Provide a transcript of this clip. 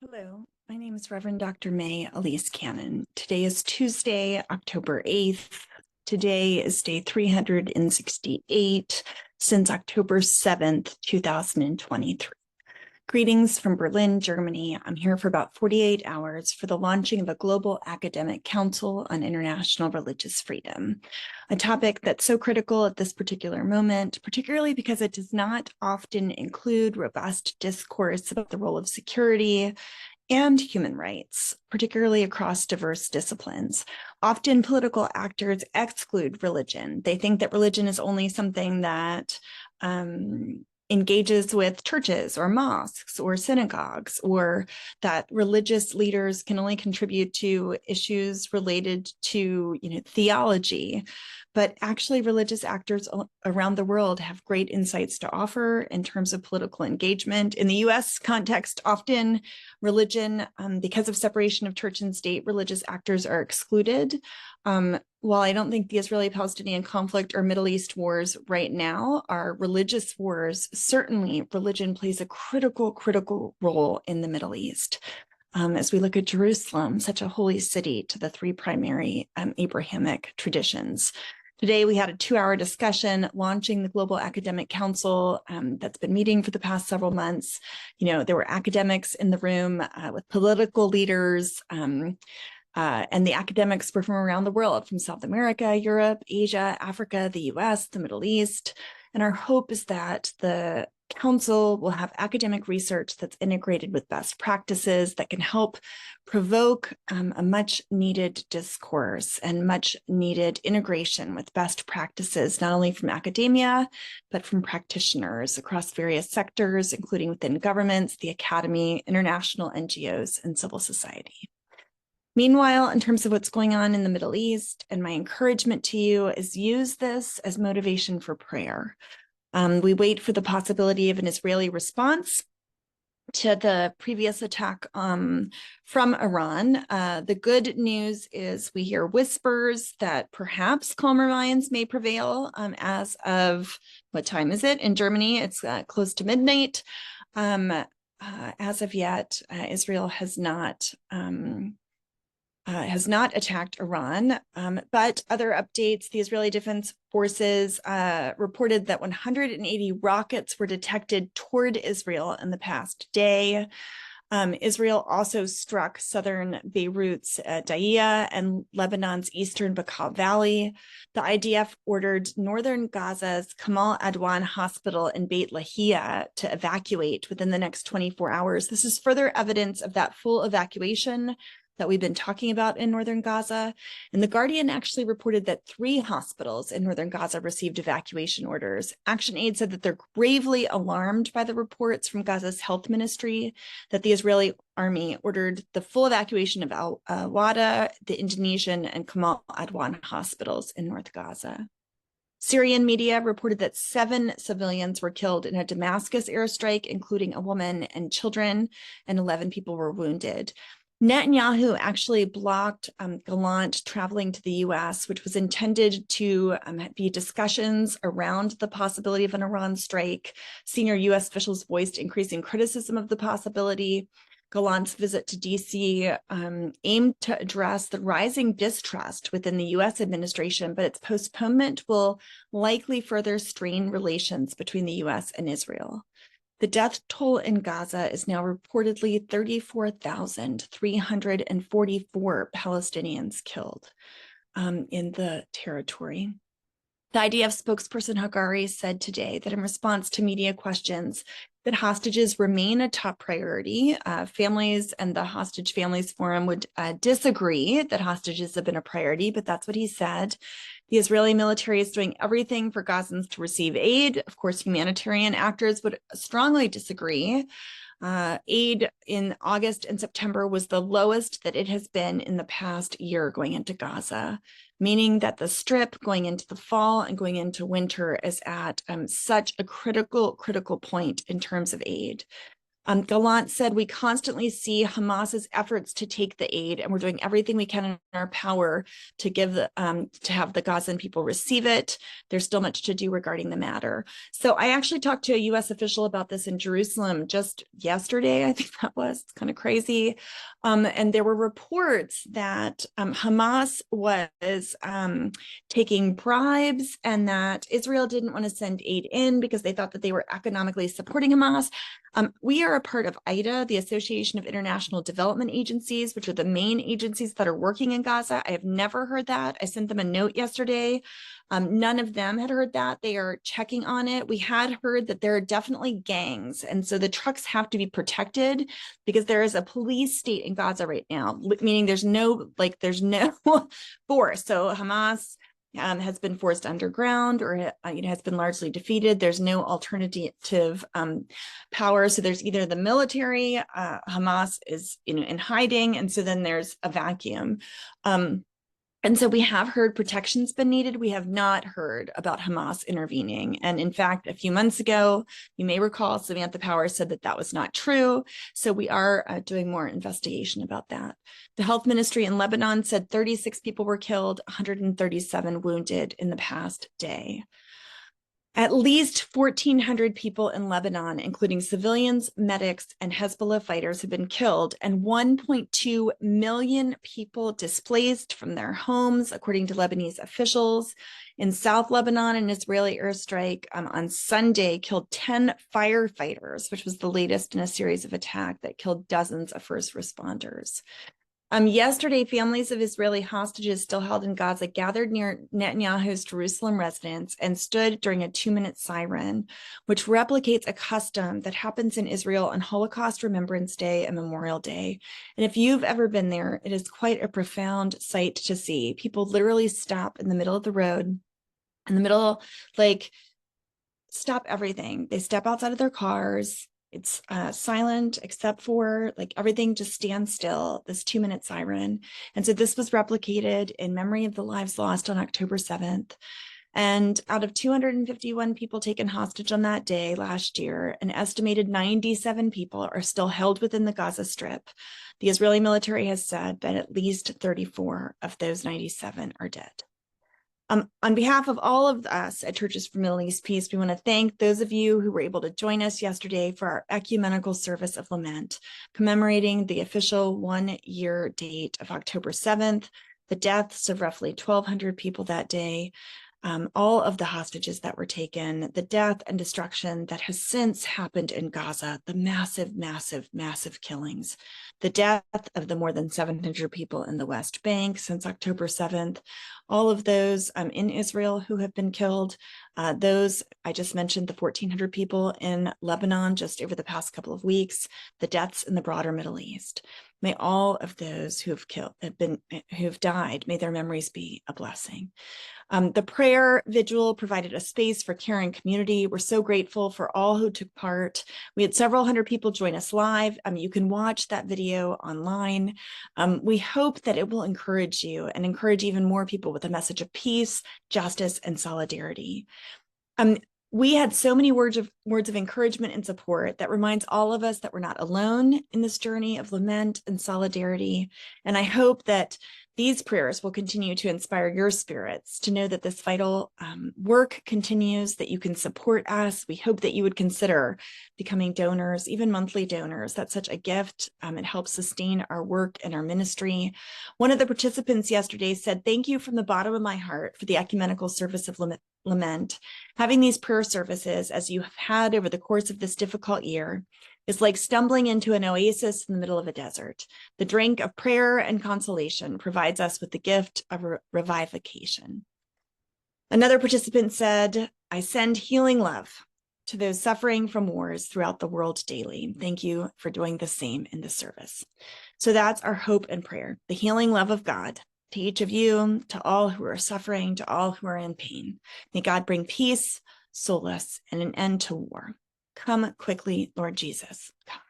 Hello, my name is Reverend Dr. May Elise Cannon. Today is Tuesday, October 8th. Today is day 368 since October 7th, 2023. Greetings from Berlin, Germany. I'm here for about 48 hours for the launching of a global academic council on international religious freedom, a topic that's so critical at this particular moment, particularly because it does not often include robust discourse about the role of security and human rights, particularly across diverse disciplines. Often political actors exclude religion. They think that religion is only something that engages with churches or mosques or synagogues, or that religious leaders can only contribute to issues related to, theology. But actually, religious actors around the world have great insights to offer in terms of political engagement. In the US context, often religion, because of separation of church and state, religious actors are excluded. While I don't think the Israeli-Palestinian conflict or Middle East wars right now are religious wars, certainly religion plays a critical role in the Middle East. As we look at Jerusalem, such a holy city to the three primary Abrahamic traditions. Today, we had a 2-hour discussion launching the Global Academic Council that's been meeting for the past several months. There were academics in the room with political leaders, and the academics were from around the world, from South America, Europe, Asia, Africa, the US, the Middle East. And our hope is that the council will have academic research that's integrated with best practices that can help provoke a much needed discourse and much needed integration with best practices, not only from academia, but from practitioners across various sectors, including within governments, the academy, international NGOs, and civil society. Meanwhile, in terms of what's going on in the Middle East, and my encouragement to you is use this as motivation for prayer. We wait for the possibility of an Israeli response to the previous attack from Iran. The good news is we hear whispers that perhaps calmer minds may prevail as of, what time is it? In Germany, it's close to midnight. As of yet, Israel has not attacked Iran, but other updates, the Israeli Defense Forces reported that 180 rockets were detected toward Israel in the past day. Israel also struck southern Beirut's Dahiya and Lebanon's eastern Bekaa Valley. The IDF ordered northern Gaza's Kamal Adwan Hospital in Beit Lahia to evacuate within the next 24 hours. This is further evidence of that full evacuation that we've been talking about in northern Gaza. And The Guardian actually reported that 3 hospitals in northern Gaza received evacuation orders. ActionAid said that they're gravely alarmed by the reports from Gaza's health ministry that the Israeli army ordered the full evacuation of Al-Wada, the Indonesian, and Kamal Adwan hospitals in North Gaza. Syrian media reported that 7 civilians were killed in a Damascus airstrike, including a woman and children, and 11 people were wounded. Netanyahu actually blocked Gallant traveling to the US, which was intended to be discussions around the possibility of an Iran strike. Senior US officials voiced increasing criticism of the possibility. Gallant's visit to DC aimed to address the rising distrust within the US administration, but its postponement will likely further strain relations between the US and Israel. The death toll in Gaza is now reportedly 34,344 Palestinians killed in the territory. The IDF spokesperson Hagari said today that in response to media questions that hostages remain a top priority. Families and the Hostage Families Forum would disagree that hostages have been a priority, but that's what he said. The Israeli military is doing everything for Gazans to receive aid. Of course, humanitarian actors would strongly disagree. Aid in August and September was the lowest that it has been in the past year going into Gaza, meaning that the strip going into the fall and going into winter is at such a critical point in terms of aid. Gallant said, we constantly see Hamas's efforts to take the aid, and we're doing everything we can in our power to give to have the Gazan people receive it. There's still much to do regarding the matter. So I actually talked to a U.S. official about this in Jerusalem just yesterday. I think that was, it's kind of crazy. And there were reports that Hamas was taking bribes, and that Israel didn't want to send aid in because they thought that they were economically supporting Hamas. We are a part of IDA, the Association of International Development Agencies, which are the main agencies that are working in Gaza. I have never heard that. I sent them a note yesterday. None of them had heard that. They are checking on it. We had heard that there are definitely gangs, and so the trucks have to be protected because there is a police state in Gaza right now, meaning there's no force. So Hamas has been forced underground, or has been largely defeated. There's no alternative power. So there's either the military, Hamas is in hiding, and so then there's a vacuum. And so we have heard protection's been needed. We have not heard about Hamas intervening. And in fact, a few months ago, you may recall, Samantha Power said that that was not true. So we are doing more investigation about that. The health ministry in Lebanon said 36 people were killed, 137 wounded in the past day. At least 1,400 people in Lebanon, including civilians, medics, and Hezbollah fighters, have been killed, and 1.2 million people displaced from their homes, according to Lebanese officials. In South Lebanon, an Israeli airstrike on Sunday killed 10 firefighters, which was the latest in a series of attacks that killed dozens of first responders. Yesterday, families of Israeli hostages still held in Gaza gathered near Netanyahu's Jerusalem residence and stood during a 2-minute siren, which replicates a custom that happens in Israel on Holocaust Remembrance Day and Memorial Day. And if you've ever been there, it is quite a profound sight to see. People literally stop in the middle of the road, in the middle, stop everything. They step outside of their cars. It's silent except for everything just stands still, this 2-minute siren. And so this was replicated in memory of the lives lost on October 7th. And out of 251 people taken hostage on that day last year, an estimated 97 people are still held within the Gaza Strip. The Israeli military has said that at least 34 of those 97 are dead. On behalf of all of us at Churches for Middle East Peace, we want to thank those of you who were able to join us yesterday for our ecumenical service of lament, commemorating the official 1-year date of October 7th, the deaths of roughly 1,200 people that day, all of the hostages that were taken, the death and destruction that has since happened in Gaza, the massive, massive, massive killings, the death of the more than 700 people in the West Bank since October 7th, all of those in Israel who have been killed, those I just mentioned, the 1,400 people in Lebanon just over the past couple of weeks, the deaths in the broader Middle East. May all of those who have died, may their memories be a blessing. The prayer vigil provided a space for care and community. We're so grateful for all who took part. We had several hundred people join us live. You can watch that video online. We hope that it will encourage you and encourage even more people with a message of peace, justice, and solidarity. We had so many words of encouragement and support that reminds all of us that we're not alone in this journey of lament and solidarity. And I hope that these prayers will continue to inspire your spirits to know that this vital work continues, that you can support us. We hope that you would consider becoming donors, even monthly donors. That's such a gift. It helps sustain our work and our ministry. One of the participants yesterday said, "Thank you from the bottom of my heart for the ecumenical service of lament. Having these prayer services, as you have had over the course of this difficult year, is like stumbling into an oasis in the middle of a desert. The drink of prayer and consolation provides us with the gift of revivification." Another participant said, "I send healing love to those suffering from wars throughout the world daily. Thank you for doing the same in this service." So that's our hope and prayer, the healing love of God to each of you, to all who are suffering, to all who are in pain. May God bring peace, solace, and an end to war. Come quickly, Lord Jesus, come.